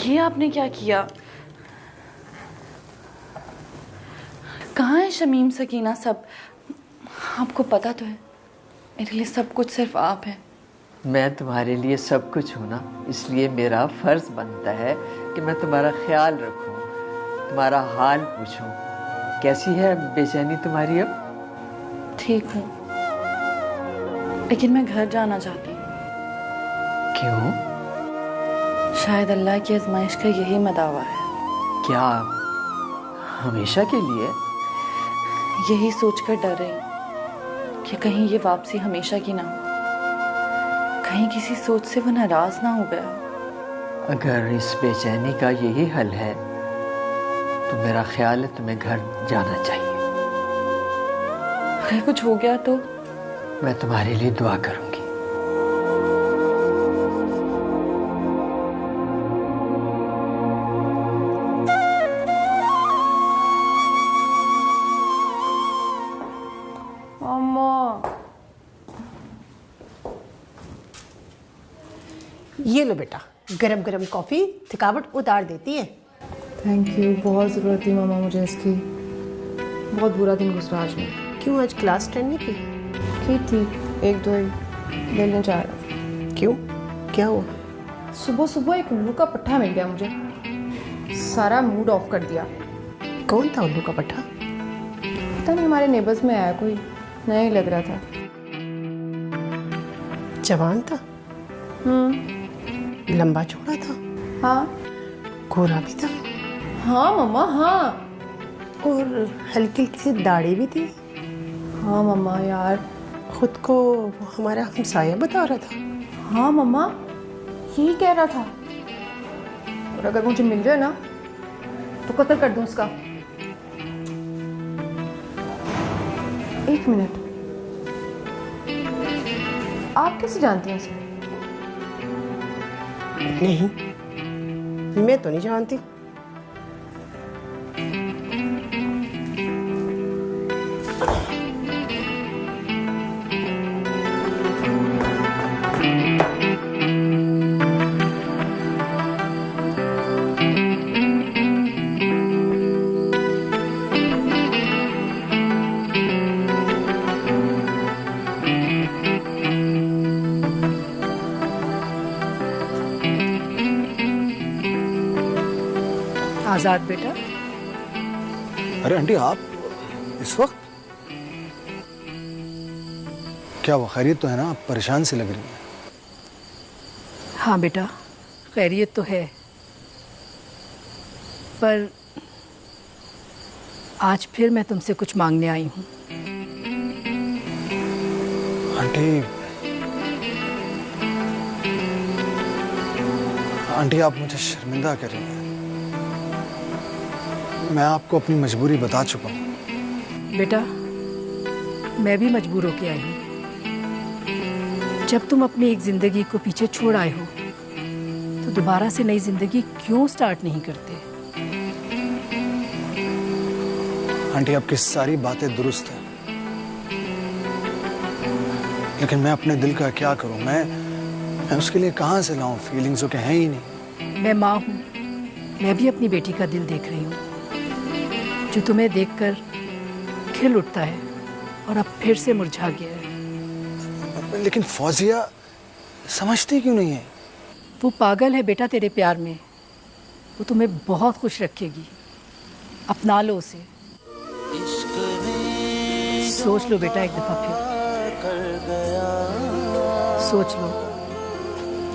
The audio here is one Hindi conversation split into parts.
ये आपने क्या किया? कहाँ है शमीम, सकीना सब? आपको पता तो है मेरे लिए सब कुछ सिर्फ आप हैं। मैं तुम्हारे लिए सब कुछ हूँ ना, इसलिए मेरा फर्ज बनता है कि मैं तुम्हारा ख्याल रखूँ, तुम्हारा हाल पूछूँ। कैसी है बेचैनी तुम्हारी अब? ठीक हूँ, लेकिन मैं घर जाना चाहती हूँ। क्यों? शायद अल्लाह की आजमाइश का यही मदावा है। क्या हमेशा के लिए? यही सोचकर डर रही हूँ कि कहीं ये वापसी हमेशा की ना हो, कहीं किसी सोच से वो नाराज ना हो गया। अगर इस बेचैनी का यही हल है तो मेरा ख्याल है तुम्हें घर जाना चाहिए। अगर कुछ हो गया तो? मैं तुम्हारे लिए दुआ करूंगी। ये लो बेटा, गरम गरम कॉफ़ी थकावट उतार देती है। थैंक यू, बहुत ज़रूरत थी मामा मुझे इसकी। बहुत बुरा दिन गुजरा आज में। क्यों आज क्लास अटेंड नहीं की? की थी, एक दो दिल नहीं चाह रहा। क्यों, क्या हुआ? सुबह सुबह एक उल्लू का पट्टा मिल गया मुझे, सारा मूड ऑफ कर दिया। कौन था उल्लू का पट्टा? पता नहीं, हमारे नेबर्स में आया कोई, नया ही लग रहा था। जवान था? लंबा चौड़ा था? हाँ। गोरा भी था? हाँ मम्मा, हाँ। और हल्की हल्की दाढ़ी भी थी? हाँ मम्मा यार। खुद को वो हमारा हमसाया बता रहा था। हाँ मम्मा, यही कह रहा था। और अगर मुझे मिल जाए ना तो कत्ल कर दूं उसका। एक मिनट, आप कैसे जानती हैं उसे? नहीं, मैं तो नहीं जानती। आजाद बेटा। अरे आंटी, आप इस वक्त? क्या वो खैरियत तो है ना? आप परेशान से लग रही हैं। हाँ बेटा, खैरियत तो है, पर आज फिर मैं तुमसे कुछ मांगने आई हूँ। आंटी, आप मुझे शर्मिंदा कर रही हैं। मैं आपको अपनी मजबूरी बता चुका हूँ। बेटा, मैं भी मजबूर होके आई हूँ। जब तुम अपनी एक जिंदगी को पीछे छोड़ आए हो तो दोबारा से नई जिंदगी क्यों स्टार्ट नहीं करते? आंटी, आपकी सारी बातें दुरुस्त हैं, लेकिन मैं अपने दिल का क्या करूं? मैं उसके लिए कहां से लाऊं? फीलिंग्स तो हैं ही नहीं। मैं माँ हूँ, मैं भी अपनी बेटी का दिल देख रही हूँ, जो तुम्हें देखकर खिल उठता है और अब फिर से मुरझा गया है। लेकिन फौजिया समझती क्यों नहीं है? वो पागल है बेटा तेरे प्यार में, वो तुम्हें बहुत खुश रखेगी, अपना लो उसे। सोच लो बेटा एक दफा फिर, सोच लो,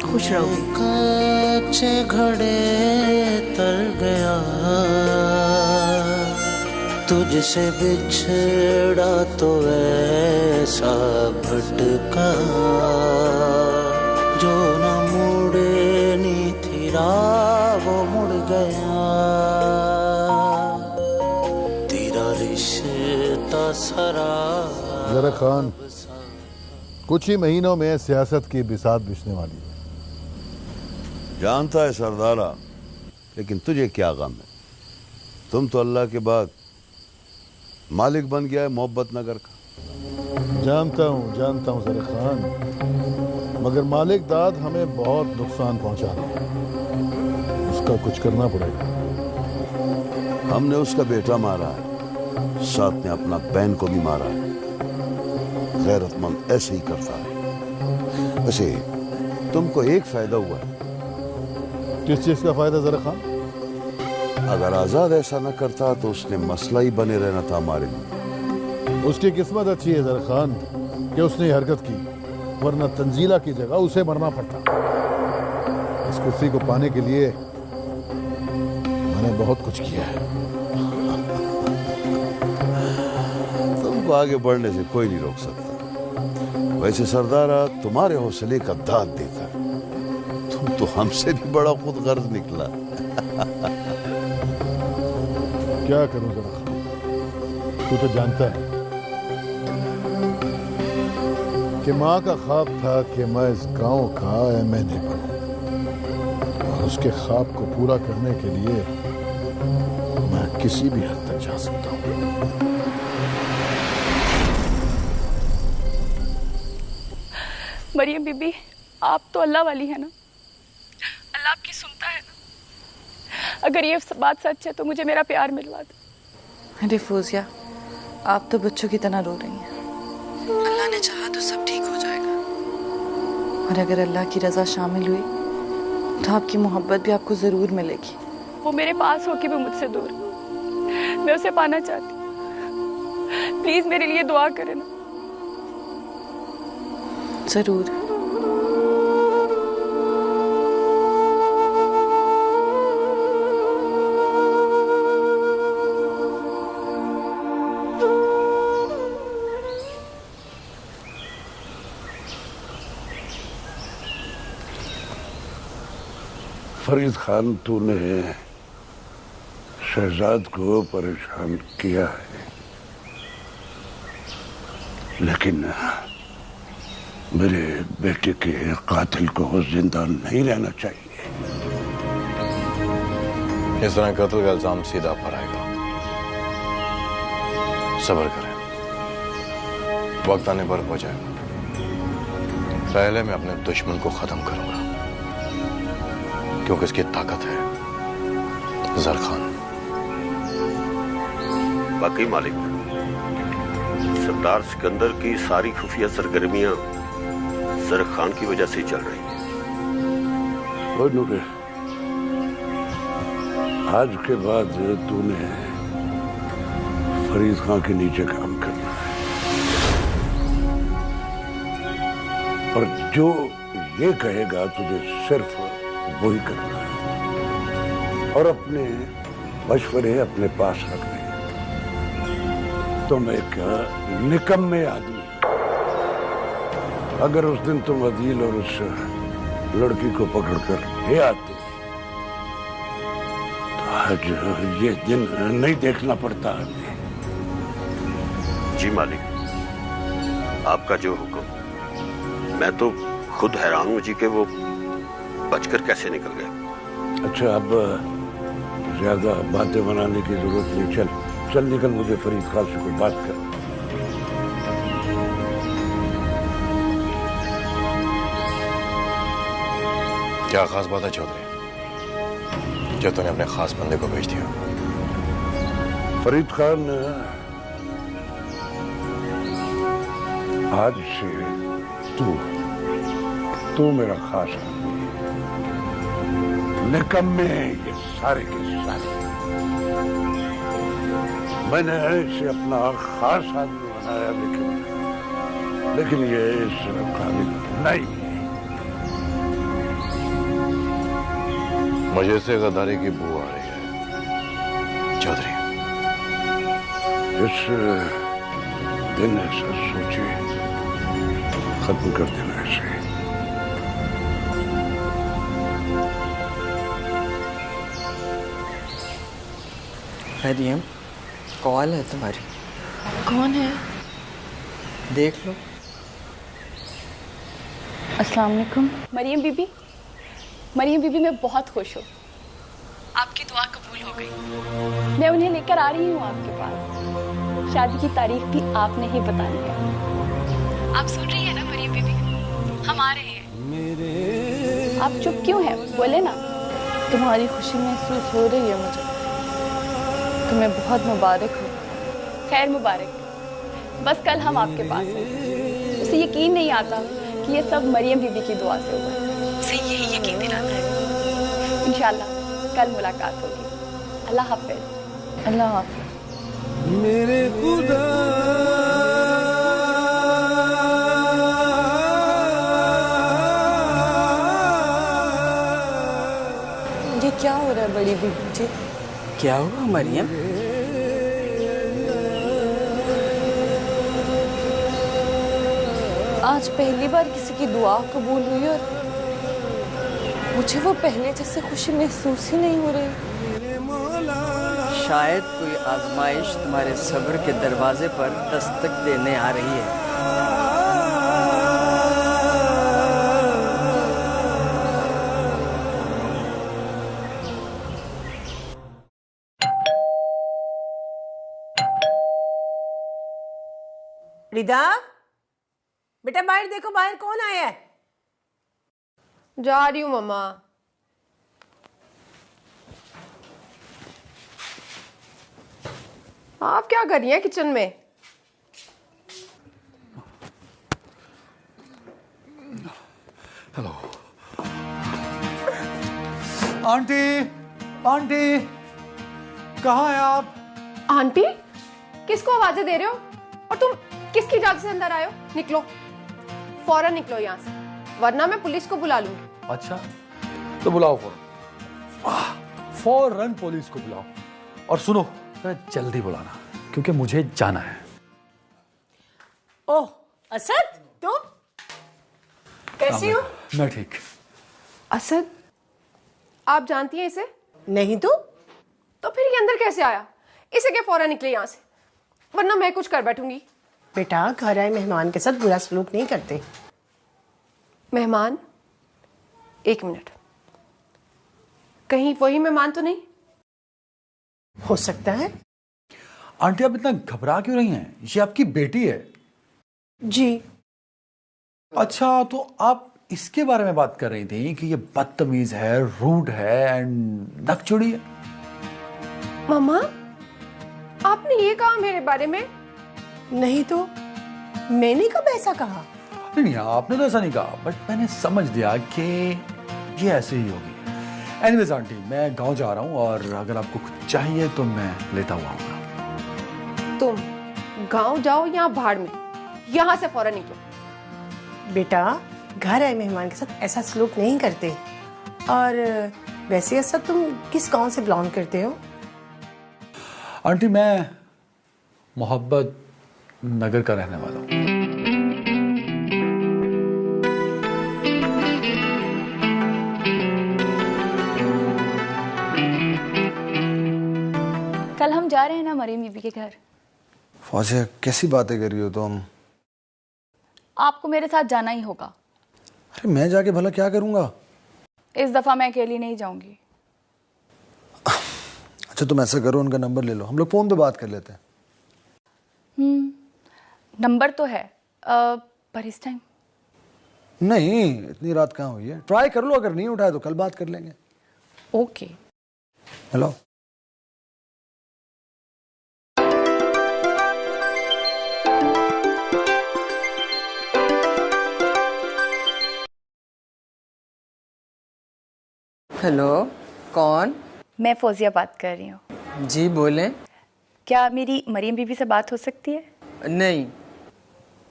खुश रहो। कच्चे घड़े तर गया, तुझसे बिछड़ा तो ऐसा भटका, जो न मुड़नी थी राह वो मुड़ गया, तेरा रिश्ता सरा। जरा खान, कुछ ही महीनों में सियासत की बिसात बिछने वाली है। जानता है सरदारा, लेकिन तुझे क्या गम है? तुम तो अल्लाह के बाद मालिक बन गया है मोहब्बत नगर का। जानता हूँ जरा खान, मगर मालिक दाद हमें बहुत नुकसान पहुंचा रहा है। उस उसका कुछ करना पड़ेगा। हमने उसका बेटा मारा है, साथ में अपना बहन को भी मारा है। गैरतमंद ऐसे ही करता है। वैसे तुमको एक फायदा हुआ है। किस चीज का फायदा जरा खान? अगर आजाद ऐसा न करता तो उसने मसला ही बने रहना था हमारे लिए। उसकी किस्मत अच्छी है जरा खान कि उसने ये हरकत की, वरना तंजीला की जगह उसे मरना पड़ता। इस कुर्सी को पाने के लिए मैंने बहुत कुछ किया है। तुमको आगे बढ़ने से कोई नहीं रोक सकता। वैसे सरदारा तुम्हारे हौसले का दाद देता है। तुम तो हमसे भी बड़ा खुद गर्ज निकला। क्या करूं जरा खान, तू तो जानता है कि माँ का ख्वाब था कि मैं इस गांव का एमएनए बनूं, और उसके ख्वाब को पूरा करने के लिए मैं किसी भी हद तक जा सकता हूं। मरियम बीबी, आप तो अल्लाह वाली है ना, अल्लाह आपकी सुनता है ना। अगर ये बात सच है तो मुझे मेरा प्यार मिलवा दो। अरे फौजिया, आप तो बच्चों की तरह रो रही हैं। अल्लाह ने चाहा तो सब ठीक हो जाएगा, और अगर अल्लाह की रजा शामिल हुई तो आपकी मोहब्बत भी आपको जरूर मिलेगी। वो मेरे पास होके भी मुझसे दूर, मैं उसे पाना चाहती। प्लीज मेरे लिए दुआ करें ना। जरूर। फरीद खान, तूने शहजाद को परेशान किया है, लेकिन मेरे बेटे के कातिल को जिंदा नहीं रहना चाहिए। इस तरह कत्ल का इल्जाम सीधा पर आएगा। सब्र करें, वक्त आने पर हो जाएगा। पहले मैं अपने दुश्मन को खत्म करूंगा, क्योंकि इसकी ताकत है जरखान। बाकी मालिक, सरदार सिकंदर की सारी खुफिया सरगर्मियां जरखान की वजह से चल रही हैं। ओए नूरे, आज के बाद तूने फरीद खान के नीचे काम करना है, और जो ये कहेगा तुझे सिर्फ वही करना है, और अपने मशवरे अपने पास रखने। तुम एक निकम्मे आदमी, अगर उस दिन तुम अदील और उस लड़की को पकड़कर ले आते तो आज ये दिन नहीं देखना पड़ता। जी मालिक, आपका जो हुक्म। मैं तो खुद हैरान हूं जी कि वो बचकर कैसे निकल गया। अच्छा, अब ज्यादा बातें बनाने की जरूरत नहीं। चल चल निकल, मुझे फरीद खान से कोई बात कर। क्या खास बात है चौधरी, जो तूने अपने खास बंदे को भेज दिया? फरीद खान, आज से तू मेरा खास आदमी है। निकम्मे ये सारे के सारे। मैंने इसे अपना खास आदमी बनाया, लेकिन ये इस काबिल नहीं है। मुझे से गद्दारी की बू आ रही है चौधरी। इस दिन ऐसा सोचे खत्म कर देना ऐसे। मरियम, कॉल है तुम्हारी। कौन है? देख लो। अस्सलाम वालेकुम। मरियम बीबी, मरियम बीबी, मैं बहुत खुश हूँ। आपकी दुआ कबूल हो गई। मैं उन्हें लेकर आ रही हूँ आपके पास। शादी की तारीख भी आपने ही बतानी है। आप सुन रही है ना मरियम बीबी? हम आ रहे हैं। आप चुप क्यों हैं? बोले ना। तुम्हारी खुशी महसूस हो रही है मुझे। तुम्हें बहुत मुबारक हो। खैर मुबारक। बस कल हम आपके पास हैं। उसे यकीन नहीं आता कि ये सब मरियम बीबी की दुआ से हुआ। उसे यही यकीन दिलाना है। इंशाल्लाह कल मुलाकात होगी। अल्लाह हाफिज। अल्लाह हाफिज। मेरे खुदा ये क्या हो रहा है बड़ी बीबी जी? क्या हुआ मरियम? आज पहली बार किसी की दुआ कबूल हुई और मुझे वो पहले जैसे खुशी महसूस ही नहीं हो रही। शायद कोई आजमाइश तुम्हारे सब्र के दरवाजे पर दस्तक देने आ रही है। रिदा, बेटा बाहर देखो, बाहर कौन आया है? जा रही हूँ मम्मा। आप क्या कर रही हैं किचन में? हेलो आंटी, आंटी कहाँ हैं आप? आंटी? किसको आवाजें दे रहे हो? और तुम किसकी इजाजत से अंदर आए हो? निकलो, फौरन निकलो यहाँ से, वरना मैं पुलिस को बुला लूंगी। अच्छा तो बुलाओ फौरन पुलिस को बुलाओ। और सुनो, जल्दी बुलाना क्योंकि मुझे जाना है। ओह असद, तुम कैसी हो? मैं ठीक। असद, आप जानती हैं इसे? नहीं तो फिर ये अंदर कैसे आया? इसे क्या फौरन निकले यहाँ से, वरना मैं कुछ कर बैठूंगी। बेटा, घर आए मेहमान के साथ बुरा सलूक नहीं करते। मेहमान? एक मिनट, कहीं वही मेहमान तो नहीं? हो सकता है। आंटी आप इतना घबरा क्यों रही हैं? ये आपकी बेटी है। जी। अच्छा तो आप इसके बारे में बात कर रही थी कि ये बदतमीज है, रूड है एंड नकचुड़ी है। मामा, आपने ये कहा मेरे बारे में? नहीं तो मैंने कब ऐसा कहा? नहीं, आपने तो ऐसा नहीं कहा, बट मैंने समझ लिया कि ये ऐसे ही होगी। एनीवेज आंटी, मैं गांव जा रहा हूँ और अगर आपको कुछ चाहिए तो मैं लेता हुआ आऊंगा। तुम गांव जाओ या भाड़ में, यहाँ से फौरन निकलो। बेटा, घर आए मेहमान के साथ ऐसा सलूक नहीं करते। और वैसे ऐसा तुम किस गांव से बिलोंग करते हो? आंटी मैं मोहब्बत नगर का रहने वाला हूँ। कल हम जा रहे हैं ना मरियम बीबी के घर। फौजिया कैसी बातें कर रही हो तुम? आपको मेरे साथ जाना ही होगा। अरे मैं जाके भला क्या करूंगा? इस दफा मैं अकेली नहीं जाऊंगी। अच्छा तुम ऐसा करो, उनका नंबर ले लो, हम लोग फोन पे बात कर लेते हैं। नंबर तो है, पर इस टाइम नहीं, इतनी रात कहाँ हुई है? ट्राई कर लो, अगर नहीं उठाए तो कल बात कर लेंगे। ओके। हेलो। हेलो, कौन? मैं फौजिया बात कर रही हूँ। जी बोलें। क्या मेरी मरियम बीबी से बात हो सकती है? नहीं।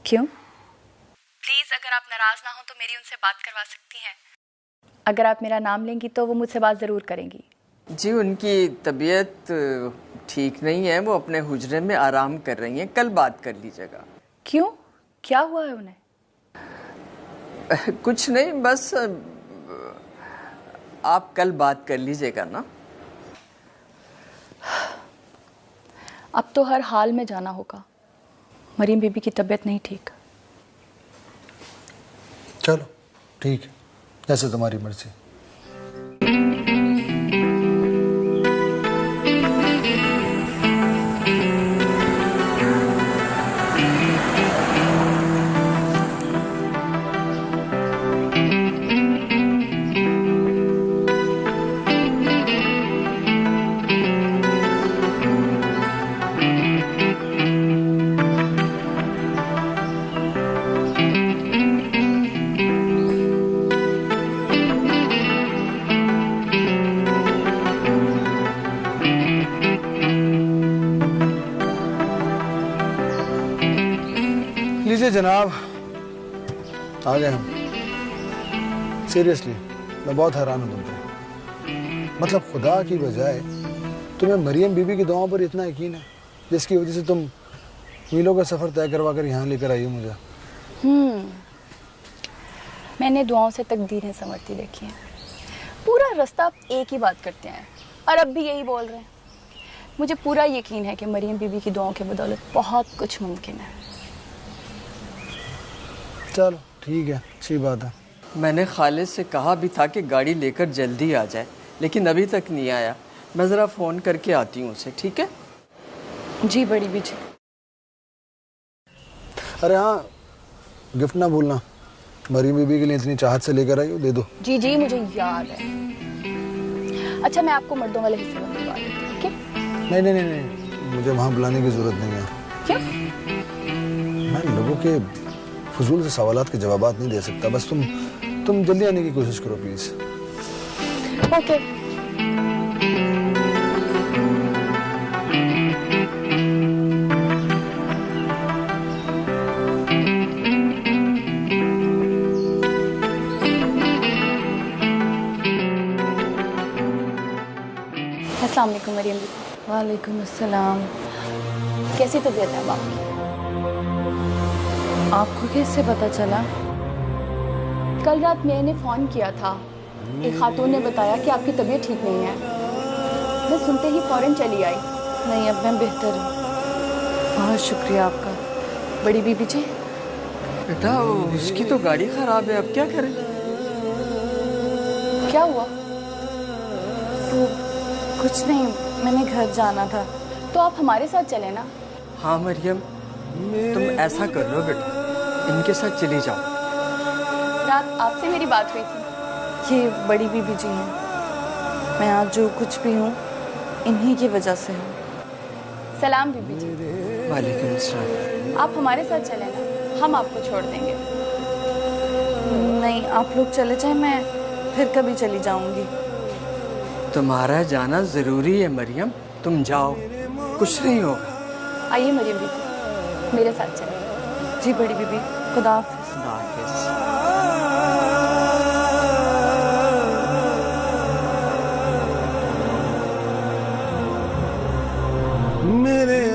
क्यों? प्लीज, अगर आप नाराज ना हो तो मेरी उनसे बात करवा सकती हैं। अगर आप मेरा नाम लेंगी तो वो मुझसे बात जरूर करेंगी। जी उनकी तबीयत ठीक नहीं है, वो अपने हुजरे में आराम कर रही हैं, कल बात कर लीजिएगा। क्यों, क्या हुआ है उन्हें? कुछ नहीं, बस आप कल बात कर लीजिएगा ना। अब तो हर हाल में जाना होगा, मरियम बीबी की तबीयत नहीं ठीक। चलो ठीक है, जैसे तुम्हारी मर्जी। जी जनाब, आ गए हम। सीरियसली मैं बहुत हैरान हूँ तुमसे। मतलब खुदा की बजाय तुम्हें मरियम बीबी की दुआओं पर इतना यकीन है, जिसकी वजह से तुम मीलों का सफ़र तय करवा कर यहाँ लेकर आई हो मुझे। मैंने दुआओं से तकदीरें संवरती देखी हैं। पूरा रास्ता आप एक ही बात करते हैं और अब भी यही बोल रहे हैं। मुझे पूरा यकीन है कि मरियम बीबी की दुआओं के बदौलत बहुत कुछ मुमकिन है। चलो ठीक है, अच्छी बात है। मैंने खालिद से कहा भी था कि गाड़ी लेकर जल्दी आ जाए, लेकिन अभी तक नहीं आया। मैं ज़रा फ़ोन करके आती हूँ उसे, ठीक है? जी बड़ी बीजी। अरे हाँ, गिफ्ट ना भूलना। मरियम बीबी के लिए इतनी चाहत से लेकर आई हो, दे दो। जी जी मुझे याद है। अच्छा मैं आपको मर्दों वाले हिस्से में बुलवा देती हूँ, ठीक है? नहीं नहीं नहीं नहीं, मुझे वहाँ बुलाने की जरूरत नहीं है। क्यों? मैं लोगों के फजूल से सवालात के जवाबात नहीं दे सकता। बस तुम जल्दी आने की कोशिश करो प्लीज। ओके। अस्सलाम वालेकुम मरियम जी। वालेकुम अस्सलाम। कैसी तबीयत है अब आपकी? आपको कैसे पता चला? कल रात मैंने फ़ोन किया था, एक खातून ने बताया कि आपकी तबीयत ठीक नहीं है। मैं सुनते ही फ़ौरन चली आई। नहीं अब मैं बेहतर हूँ, बहुत शुक्रिया आपका। बड़ी बीबी जी। बेटा उसकी तो गाड़ी ख़राब है, अब क्या करें? क्या हुआ? वो कुछ नहीं, मैंने घर जाना था। तो आप हमारे साथ चले ना। हाँ मरियम, तुम ऐसा कर लो बेटा, इनके साथ चली जाओ। रात आपसे मेरी बात हुई थी। ये बड़ी बीबी जी हैं। मैं आज जो कुछ भी हूँ इन्हीं की वजह से हूँ। सलाम बीबी जी। वालेकुम सलाम। आप हमारे साथ चले ना, हम आपको छोड़ देंगे। नहीं आप लोग चले जाएं, मैं फिर कभी चली जाऊंगी। तुम्हारा जाना जरूरी है मरियम, तुम जाओ, कुछ नहीं होगा। आइए मरियम बीबी, मेरे साथ चलें। जी बड़ी बीबी, खुदा हाफिज़। मेरे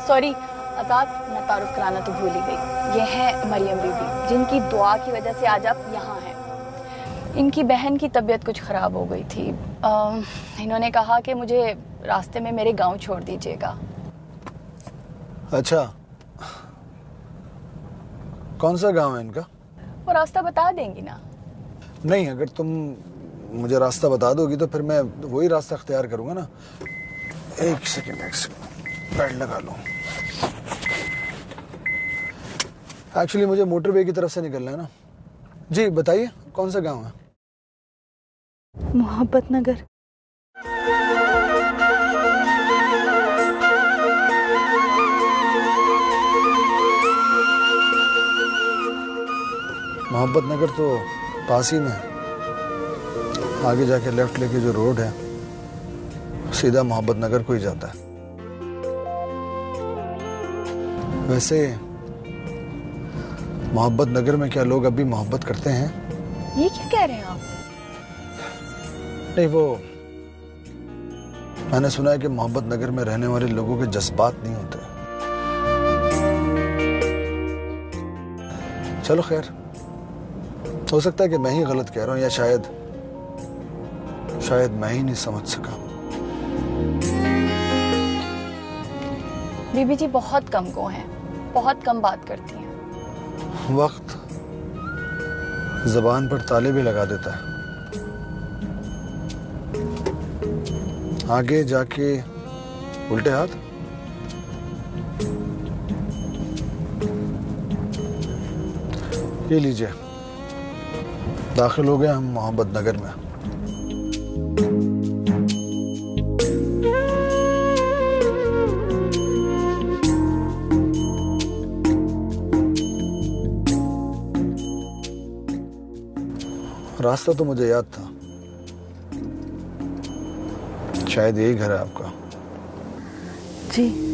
सॉरी आज़ाद, मैं तारुफ कराना तो भूल ही गई। ये है मरियम बीबी, जिनकी दुआ की वजह से आज आप यहाँ हैं। इनकी बहन की तबीयत कुछ ख़राब हो गई थी। इन्होंने कहा कि मुझे रास्ते में मेरे गांव छोड़ दीजिएगा। अच्छा, कौन सा गांव है इनका? वो रास्ता बता देंगी ना? नहीं, अगर तुम मुझे रास्ता बता दोगी तो फिर मैं वही रास्ता अख्तियार करूंगा ना। एक सेकंड पैड लगा लूं। एक्चुअली मुझे मोटरवे की तरफ से निकलना है ना। जी बताइए, कौन सा गांव है? मोहब्बत नगर। मोहब्बत नगर तो पास ही में है। आगे जाके लेफ्ट लेके जो रोड है सीधा मोहब्बत नगर को ही जाता है। वैसे मोहब्बत नगर में क्या लोग अभी मोहब्बत करते हैं? ये क्या कह रहे हैं आप? नहीं, वो मैंने सुना है कि मोहब्बत नगर में रहने वाले लोगों के जज्बात नहीं होते। चलो खैर, हो सकता है कि मैं ही गलत कह रहा हूं, या शायद मैं ही नहीं समझ सका। बीबी जी बहुत कम गो हैं, बहुत कम बात करती हैं। वक्त ज़बान पर ताले भी लगा देता है। आगे जाके उल्टे हाथ। ये लीजिए, दाखिल हो गए हम मोहब्बत नगर में। रास्ता तो मुझे याद था, शायद यही घर है आपका। जी।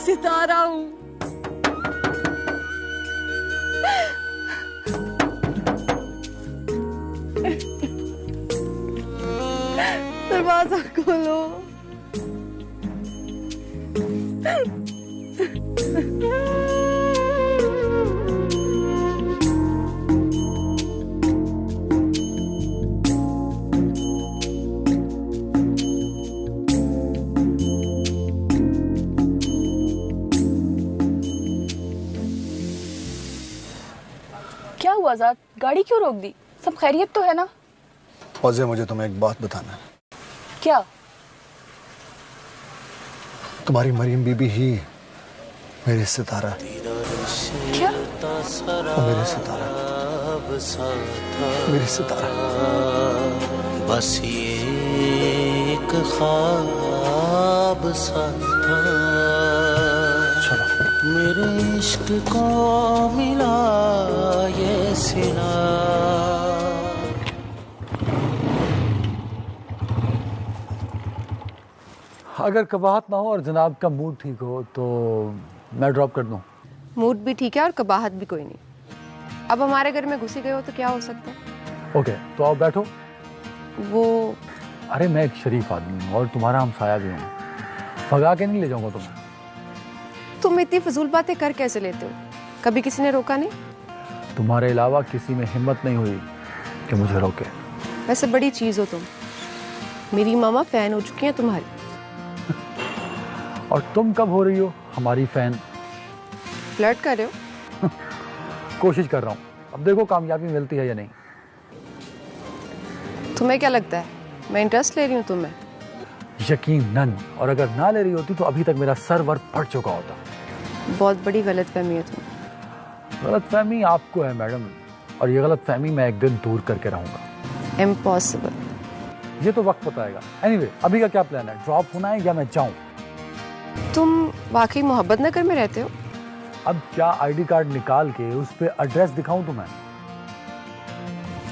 सितारा हूँ। दरवाजा खोलो। क्या हुआ ज़ाद, गाड़ी क्यों रोक दी? सब खैरियत तो है ना? फौज़े, मुझे तुम्हें एक बात बताना है। क्या? तुम्हारी मरियम बीबी ही मेरे सितारा। क्या? वो मेरे सितारा, मेरी सितारा। बस ये एक ख्वाब सा था, मेरे इश्क को मिला ये सिला। अगर कबाहत ना हो और जनाब का मूड ठीक हो तो मैं ड्रॉप कर दूं। मूड भी ठीक है और कबाहत भी कोई नहीं। अब हमारे घर में घुसी गए हो तो क्या हो सकता है? ओके, तो आप बैठो। वो अरे मैं एक शरीफ आदमी हूँ और तुम्हारा हमसाया भी हूँ, भगा के नहीं ले जाऊंगा तुम्हें। तुम इतनी फजूल बातें कर कैसे लेते हो? कभी किसी ने रोका नहीं? तुम्हारे अलावा किसी में हिम्मत नहीं हुई कि मुझे रोके। वैसे बड़ी चीज हो तुम। मेरी मामा फैन हो चुकी हैं तुम्हारी। और तुम कब हो रही हो हमारी फैन? फ्लर्ट कर रहे हो? कोशिश कर रहा हूँ, अब देखो कामयाबी मिलती है या नहीं। तुम्हें क्या लगता है मैं इंटरेस्ट ले रही हूँ तुम्हें? यकीनन, और अगर ना ले रही होती तो अभी तक मेरा सर वर फट चुका होता। बहुत बड़ी गलतफहमी है तुम्हें। गलतफहमी आपको है मैडम, और ये गलतफहमी मैं एक दिन दूर करके रहूंगा। इम्पॉसिबल। ये तो वक्त बताएगा। एनीवे, अभी का क्या प्लान है? ड्रॉप होना है या मैं जाऊं? तुम वाकई मोहब्बत नगर में रहते हो? अब क्या आईडी कार्ड निकाल के उस पे एड्रेस दिखाऊं तुम्हें?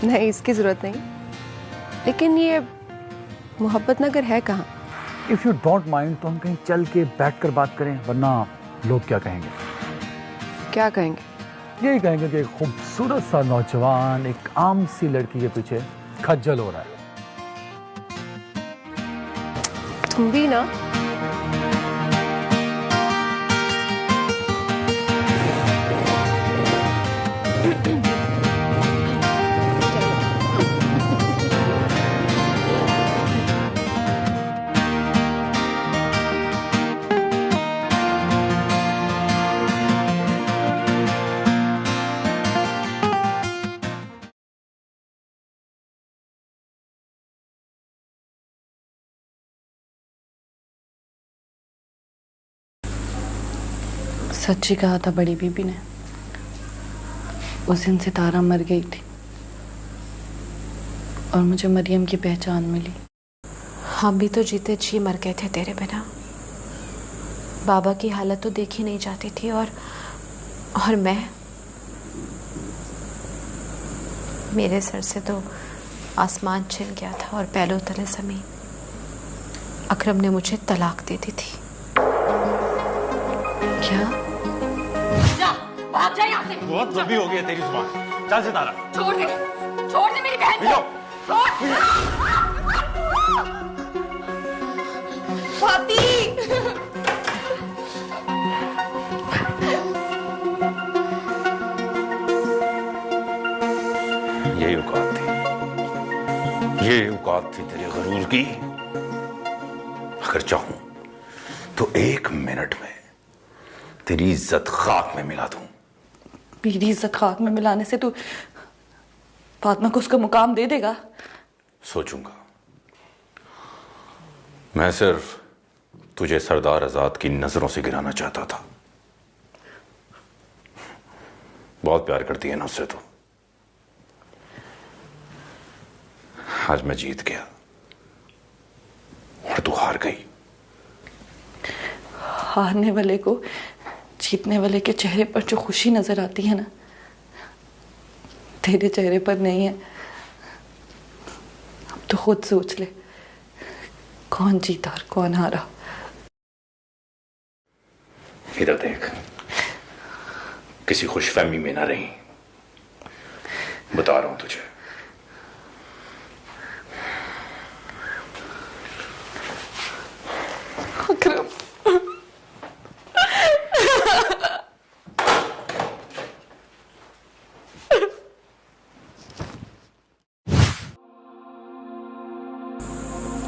नहीं, इसकी जरूरत नहीं। लेकिन ये मोहब्बत नगर है कहाँ? इफ यू डोंट माइंड तो हम कहीं चल के बैठकर बात करें, वरना लोग क्या कहेंगे? क्या कहेंगे? यही कहेंगे कि एक खूबसूरत सा नौजवान एक आम सी लड़की के पीछे खज्जल हो रहा है। तुम भी ना। सच्ची कहा था बड़ी बीबी ने। उस दिन सितारा मर गई थी और मुझे मरियम की पहचान मिली। हम भी तो जीते जी मर गए थे तेरे बिना। बाबा की हालत तो देखी नहीं जाती थी और मैं, मेरे सर से तो आसमान छिन गया था और पैरों तले जमीन। अकरम ने मुझे तलाक दे दी थी। क्या? जा, भाग जा यहाँ से। बहुत लंबी हो गई है तेरी जुबान। चल सितारा। छोड़ दे मेरी बहन को। भाभी। यही औकात थी, ये औकात थी तेरे गरूर की। अगर चाहूं तो 1 मिनट में तेरी इज्जत खाक में मिला दूं। मेरी इज्जत खाक में मिलाने से तू फातिमा को उसका मुकाम दे देगा? सोचूंगा। मैं सिर्फ तुझे सरदार आजाद की नजरों से गिराना चाहता था। बहुत प्यार करती है ना उससे तो। आज मैं जीत गया और तू हार गई। हारने वाले को जीतने वाले के चेहरे पर जो खुशी नजर आती है ना, तेरे चेहरे पर नहीं है। अब तो खुद सोच ले, कौन जीता और कौन हारा। इधर देख, किसी खुशफहमी में ना रही, बता रहा हूं तुझे। अकरम,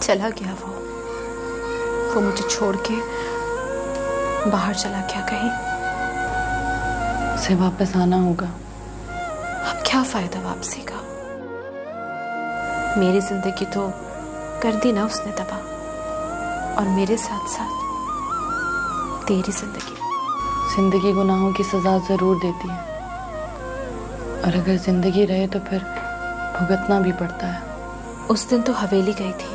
चला गया वो मुझे छोड़ के बाहर चला गया कहीं। उसे वापस आना होगा। अब क्या फायदा वापसी का? मेरी जिंदगी तो कर दी ना उसने तबाह, और मेरे साथ साथ तेरी जिंदगी। जिंदगी गुनाहों की सजा जरूर देती है, और अगर जिंदगी रहे तो फिर भुगतना भी पड़ता है। उस दिन तो हवेली गई थी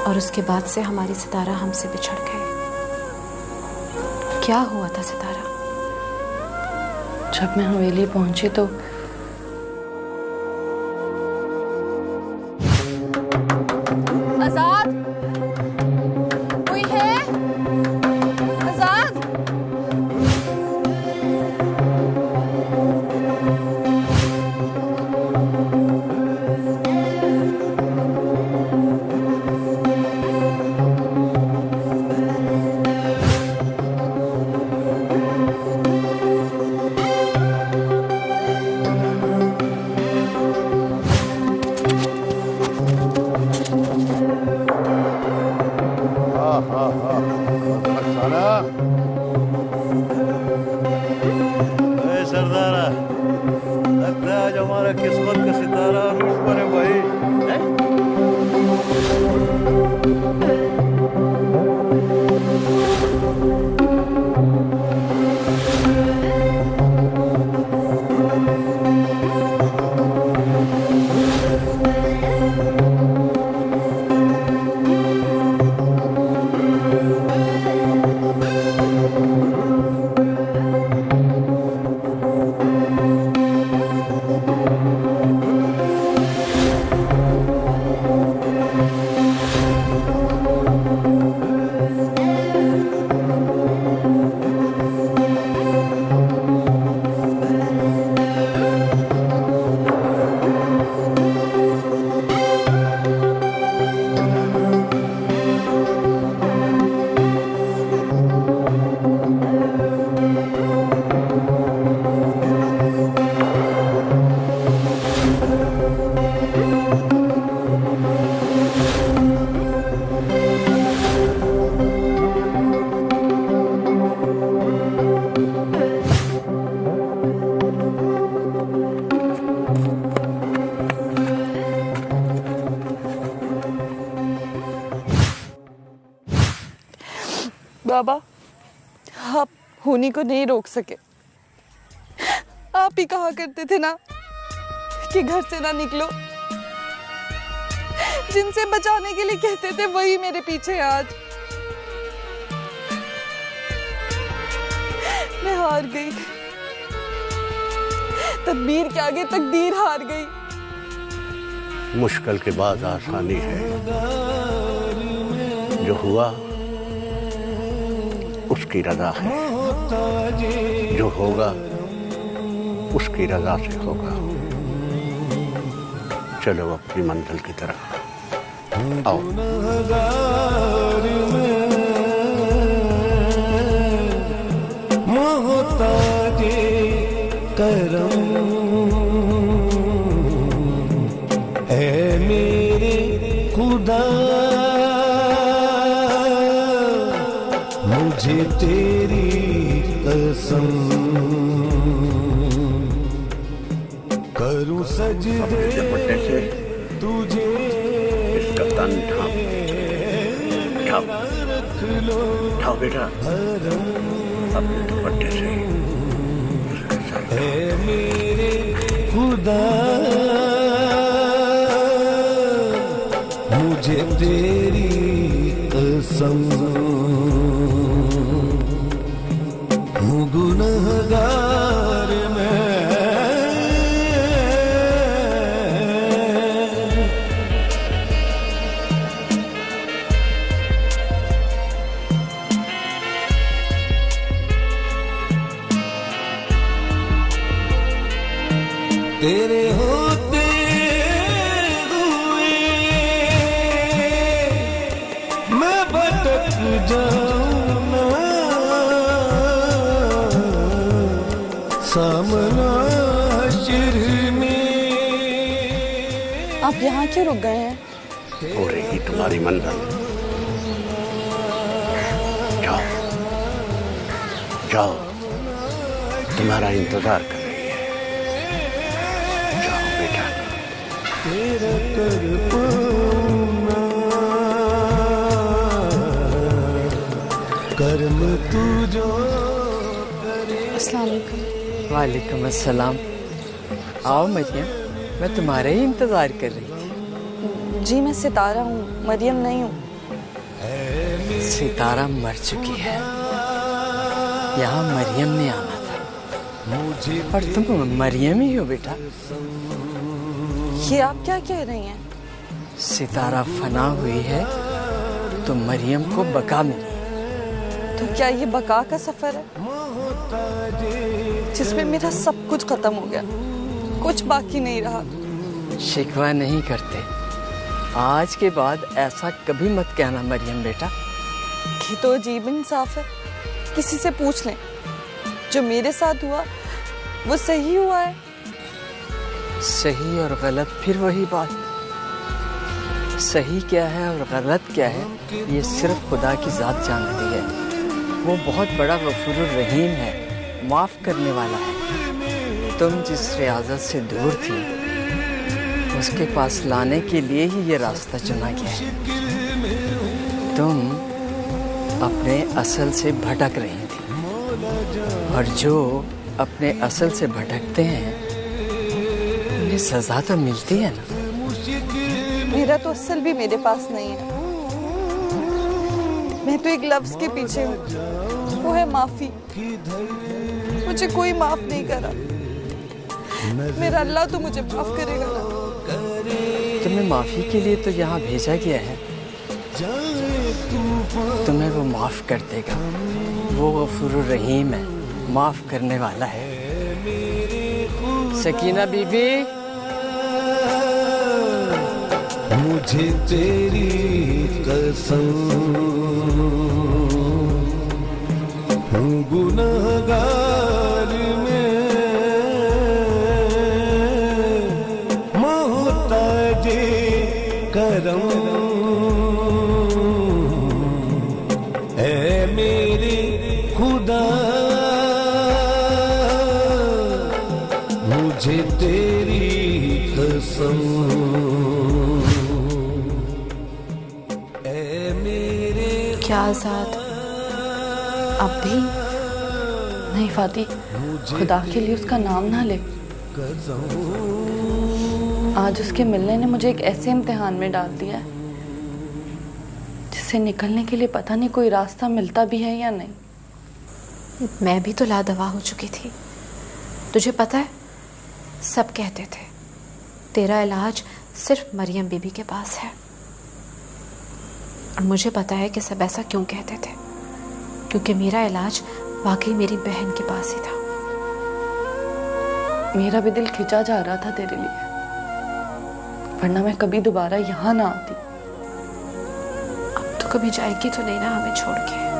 और उसके बाद से हमारी सितारा हमसे बिछड़ गए। क्या हुआ था सितारा? जब मैं हवेली पहुंची तो आजाद, कोई है? आजाद, सरदारा, लगता है आज हमारा किस्मत का सितारा रूप पर है भाई। बाबा, होनी को नहीं रोक सके। आप ही कहा करते थे ना कि घर से ना निकलो। जिनसे बचाने के लिए कहते थे वही मेरे पीछे है आज। मैं हार गई। तदबीर के आगे तकदीर हार गई। मुश्किल के बाद आसानी है। जो हुआ उसकी रजा है, जो होगा उसकी रजा से होगा। चलो अपनी मंजिल की तरफ आओ। मोहताजे करम है मेरे खुदा, मुझे तेरी कसम करूं सजदे तुझे। इसका तन ढांप ढाओ बेटा अपने दुपट्टे से। है मेरे खुदा मुझे तेरी कसम, हूँ गुनहगार मैं। तेरे होते हुए मैं भटक जाऊं ना, सामना हश्र में। आप यहाँ क्यों रुक गए हैं? हो रही तुम्हारी मंजिल। जाओ जाओ, तुम्हारा इंतजार कर रही है। जाओ बेटा। तेरा कर पाऊंगा कर्म तू जो करे। अस्सलाम वालेकुम। वालेकुम अस्सलाम। आओ मरियम, मैं तुम्हारा ही इंतजार कर रही थी। जी मैं सितारा हूँ, मरियम नहीं हूँ। सितारा मर चुकी है, यहाँ मरियम ने आना था। पर तुम मरियम ही हो बेटा। ये आप क्या कह रही हैं? सितारा फना हुई है तो मरियम को बका मिली। तो क्या ये बका का सफर है जिसमें मेरा सब कुछ खत्म हो गया, कुछ बाकी नहीं रहा? शिकवा नहीं करते। आज के बाद ऐसा कभी मत कहना मरियम बेटा। ये तो अजीब इंसाफ है। किसी से पूछ लें, जो मेरे साथ हुआ वो सही हुआ है। सही और गलत फिर वही बात। सही क्या है और गलत क्या है ये सिर्फ खुदा की जात जानती है। वो बहुत बड़ा गफूरुर रहीम है, माफ करने वाला है। तुम जिस रियाजत से दूर थी उसके पास लाने के लिए ही ये रास्ता चुना गया है। तुम अपने असल से भटक रही थी, और जो अपने असल से भटकते हैं उन्हें सजा तो मिलती है ना। मेरा तो असल भी मेरे पास नहीं है। मैं तो एक लफ्ज के पीछे हूँ, वो है माफी। मुझे कोई माफ नहीं करा। मेरा अल्लाह तो मुझे माफ करेगा ना। तुम्हें माफी के लिए तो यहाँ भेजा गया है। तुम्हें वो माफ कर देगा। वो गफूरुर रहीम है, माफ करने वाला है। सकीना बीबी, मुझे तेरी कसम, हूँ गुनहगार मैं, मोहताजे करम है मेरे खुदा, मुझे तेरी कसम। क्या आजाद अब भी नहीं फाती, खुदा के लिए उसका नाम ना ले। आज उसके मिलने ने मुझे एक ऐसे इम्तिहान में डाल दिया है जिससे निकलने के लिए पता नहीं कोई रास्ता मिलता भी है या नहीं। मैं भी तो लादवा हो चुकी थी। तुझे पता है, सब कहते थे तेरा इलाज सिर्फ मरियम बीबी के पास है। और मुझे पता है कि सब ऐसा क्यों कहते थे, क्योंकि मेरा इलाज वाकई मेरी बहन के पास ही था। मेरा भी दिल खिंचा जा रहा था तेरे लिए, वरना मैं कभी दोबारा यहाँ ना आती। अब तो कभी जाएगी तो नहीं ना हमें छोड़ के।